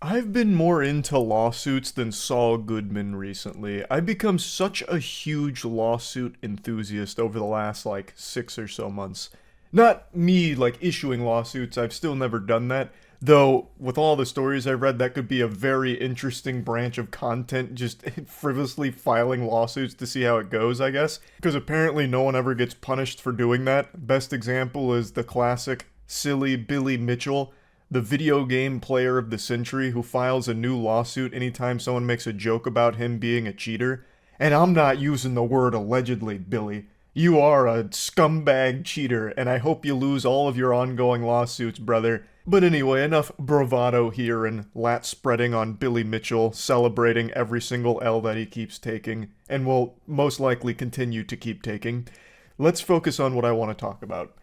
I've been more into lawsuits than Saul Goodman recently. I've become such a huge lawsuit enthusiast over the last like 6 or so months. Not me like issuing lawsuits, I've still never done that. Though, with all the stories I've read, that could be a very interesting branch of content, just frivolously filing lawsuits to see how it goes, I guess. Because apparently no one ever gets punished for doing that. Best example is the classic silly Billy Mitchell, the video game player of the century who files a new lawsuit anytime someone makes a joke about him being a cheater. And I'm not using the word allegedly, Billy. You are a scumbag cheater, and I hope you lose all of your ongoing lawsuits, brother. But anyway, enough bravado here and lat spreading on Billy Mitchell, celebrating every single L that he keeps taking, and will most likely continue to keep taking. Let's focus on what I want to talk about.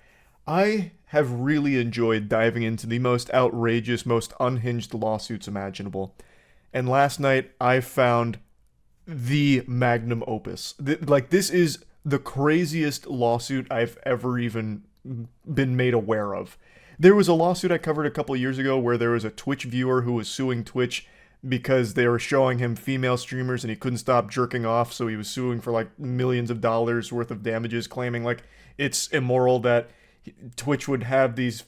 I have really enjoyed diving into the most outrageous, most unhinged lawsuits imaginable. And last night I found the magnum opus. This is the craziest lawsuit I've ever even been made aware of. There was a lawsuit I covered a couple years ago where there was a Twitch viewer who was suing Twitch because they were showing him female streamers and he couldn't stop jerking off, so he was suing for like millions of dollars worth of damages, claiming like it's immoral that Twitch would have these,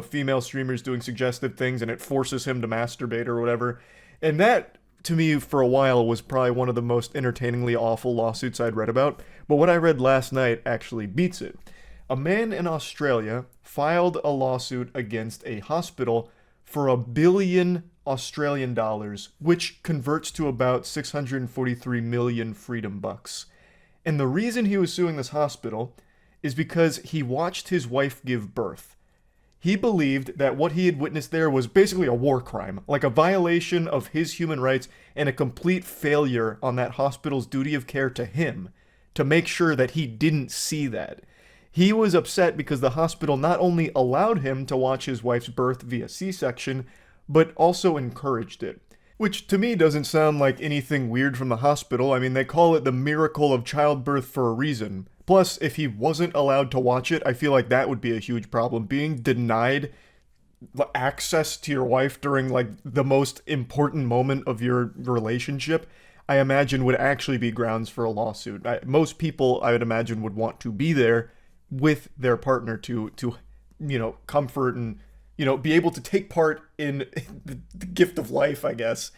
female streamers doing suggestive things and it forces him to masturbate or whatever. And that, to me, for a while, was probably one of the most entertainingly awful lawsuits I'd read about. But what I read last night actually beats it. A man in Australia filed a lawsuit against a hospital for $1 billion Australian, which converts to about 643 million freedom bucks. And the reason he was suing this hospital is because he watched his wife give birth. He believed that what he had witnessed there was basically a war crime, like a violation of his human rights and a complete failure on that hospital's duty of care to him to make sure that he didn't see that. He was upset because the hospital not only allowed him to watch his wife's birth via C-section, but also encouraged it. Which to me doesn't sound like anything weird from the hospital. I mean, they call it the miracle of childbirth for a reason. Plus, if he wasn't allowed to watch it, I feel like that would be a huge problem. Being denied access to your wife during like the most important moment of your relationship, I imagine would actually be grounds for a lawsuit. Most people, I would imagine, would want to be there with their partner to comfort and be able to take part in the gift of life, I guess.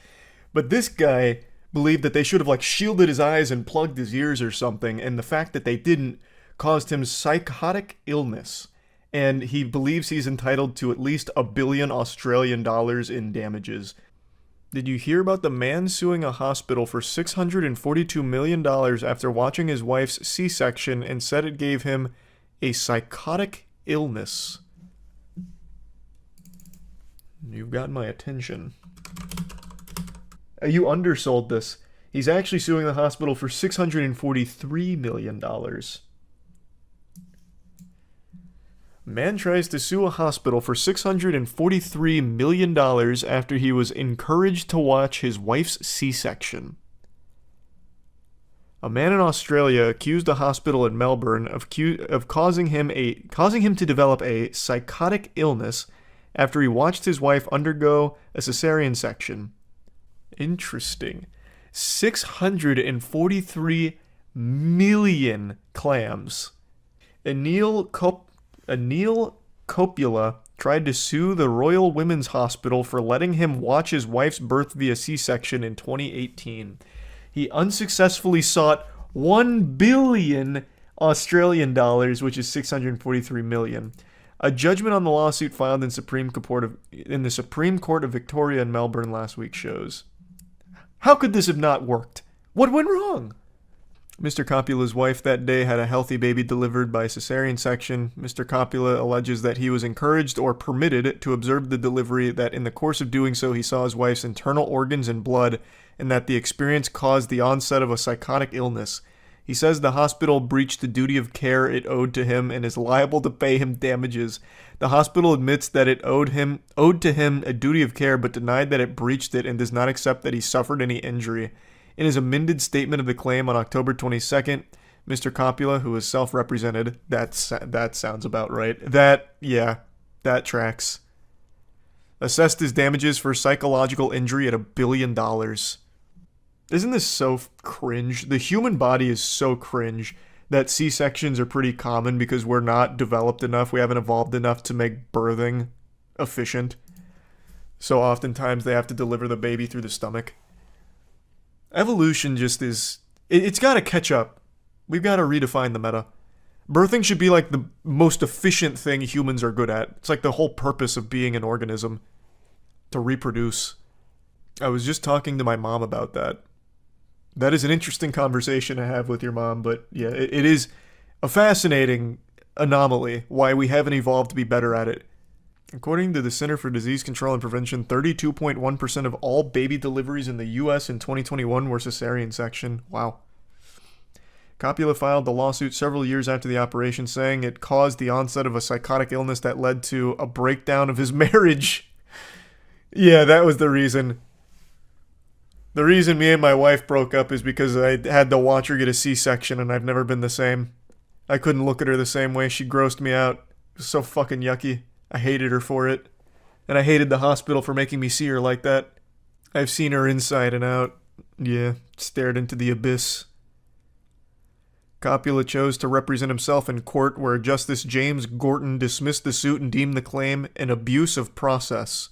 But this guy believed that they should have like shielded his eyes and plugged his ears or something, and the fact that they didn't caused him psychotic illness. And he believes he's entitled to at least $1 billion Australian in damages. Did you hear about the man suing a hospital for $642 million after watching his wife's C-section and said it gave him a psychotic illness? You've got my attention. You undersold this. He's actually suing the hospital for $643 million. Man tries to sue a hospital for $643 million after he was encouraged to watch his wife's C-section. A man in Australia accused a hospital in Melbourne of causing him to develop a psychotic illness after he watched his wife undergo a cesarean section. Interesting. 643 million clams. Anil Coppola tried to sue the Royal Women's Hospital for letting him watch his wife's birth via C-section in 2018. He unsuccessfully sought $1 billion Australian dollars, which is 643 million. A judgment on the lawsuit filed in the Supreme Court of Victoria in Melbourne last week shows. How could this have not worked? What went wrong? Mr. Coppola's wife that day had a healthy baby delivered by cesarean section. Mr. Coppola alleges that he was encouraged or permitted to observe the delivery, that in the course of doing so he saw his wife's internal organs and blood, and that the experience caused the onset of a psychotic illness. He says the hospital breached the duty of care it owed to him and is liable to pay him damages. The hospital admits that it owed to him a duty of care, but denied that it breached it and does not accept that he suffered any injury. In his amended statement of the claim on October 22nd, Mr. Coppola, who is self-represented, that sounds about right. That tracks. Assessed his damages for psychological injury at $1 billion. Isn't this so cringe? The human body is so cringe that C-sections are pretty common because we're not developed enough. We haven't evolved enough to make birthing efficient. So oftentimes they have to deliver the baby through the stomach. Evolution just is... It's got to catch up. We've got to redefine the meta. Birthing should be like the most efficient thing humans are good at. It's like the whole purpose of being an organism. To reproduce. I was just talking to my mom about that. That is an interesting conversation to have with your mom, but yeah, it is a fascinating anomaly why we haven't evolved to be better at it. According to the Center for Disease Control and Prevention, 32.1% of all baby deliveries in the U.S. in 2021 were cesarean section. Wow. Coppola filed the lawsuit several years after the operation, saying it caused the onset of a psychotic illness that led to a breakdown of his marriage. Yeah, that was the reason. The reason me and my wife broke up is because I had to watch her get a C-section and I've never been the same. I couldn't look at her the same way. She grossed me out. It was so fucking yucky. I hated her for it. And I hated the hospital for making me see her like that. I've seen her inside and out. Yeah, stared into the abyss. Coppola chose to represent himself in court where Justice James Gorton dismissed the suit and deemed the claim an abuse of process.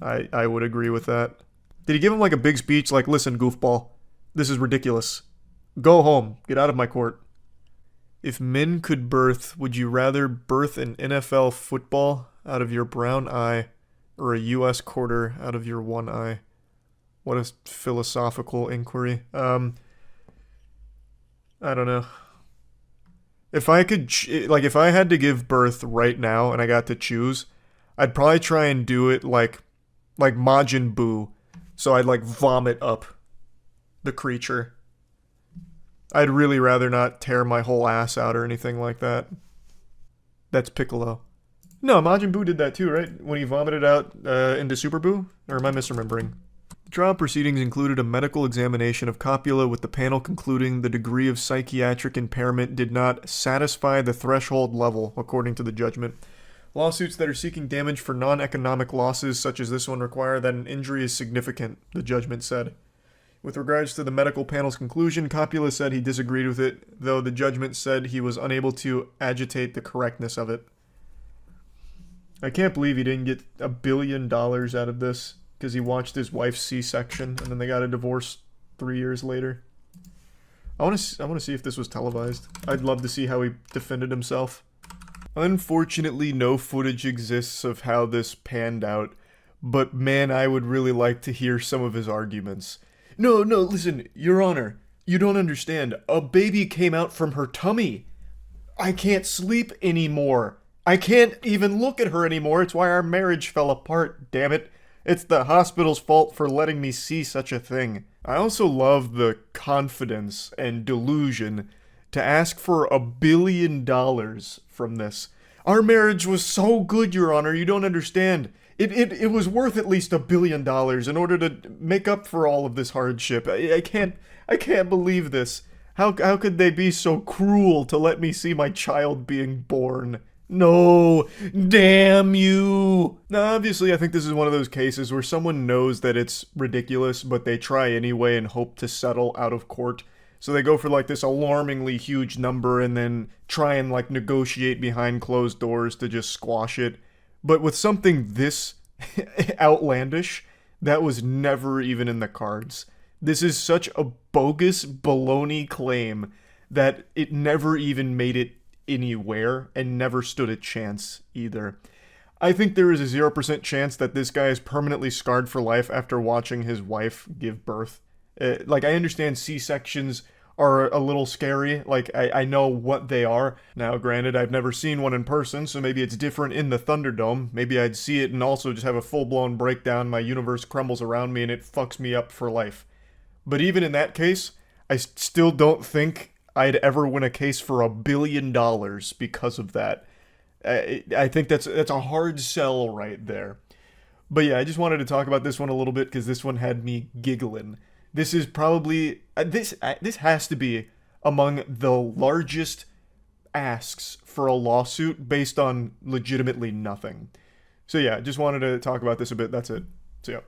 I would agree with that. Did he give him like a big speech like, listen, goofball, this is ridiculous. Go home. Get out of my court. If men could birth, would you rather birth an NFL football out of your brown eye or a U.S. quarter out of your one eye? What a philosophical inquiry. I don't know. If I could, if I had to give birth right now and I got to choose, I'd probably try and do it like Majin Buu. So I'd vomit up the creature. I'd really rather not tear my whole ass out or anything like that. That's Piccolo. No, Majin Buu did that too, right? When he vomited out into Super Buu? Or am I misremembering? The trial proceedings included a medical examination of Coppola, with the panel concluding the degree of psychiatric impairment did not satisfy the threshold level, according to the judgment. Lawsuits that are seeking damage for non-economic losses, such as this one, require that an injury is significant, the judgment said. With regards to the medical panel's conclusion, Coppola said he disagreed with it, though the judgment said he was unable to agitate the correctness of it. I can't believe he didn't get $1 billion out of this, because he watched his wife's C-section, and then they got a divorce 3 years later. I want to see if this was televised. I'd love to see how he defended himself. Unfortunately, no footage exists of how this panned out, but man, I would really like to hear some of his arguments. No, listen, Your Honor, you don't understand. A baby came out from her tummy. I can't sleep anymore. I can't even look at her anymore. It's why our marriage fell apart, damn it. It's the hospital's fault for letting me see such a thing. I also love the confidence and delusion to ask for $1 billion from this. Our marriage was so good, Your Honor, you don't understand. It was worth at least $1 billion in order to make up for all of this hardship. I can't believe this. How could they be so cruel to let me see my child being born? No, damn you. Now, obviously, I think this is one of those cases where someone knows that it's ridiculous, but they try anyway and hope to settle out of court. So they go for this alarmingly huge number and then try and negotiate behind closed doors to just squash it. But with something this outlandish, that was never even in the cards. This is such a bogus baloney claim that it never even made it anywhere and never stood a chance either. I think there is a 0% chance that this guy is permanently scarred for life after watching his wife give birth. I understand C-sections are a little scary. I know what they are. Now, granted, I've never seen one in person, so maybe it's different in the Thunderdome. Maybe I'd see it and also just have a full-blown breakdown, my universe crumbles around me, and it fucks me up for life. But even in that case, I still don't think I'd ever win a case for $1 billion because of that. I think that's a hard sell right there. But yeah, I just wanted to talk about this one a little bit because this one had me giggling. This is probably this has to be among the largest asks for a lawsuit based on legitimately nothing. So yeah, just wanted to talk about this a bit. That's it. So yeah.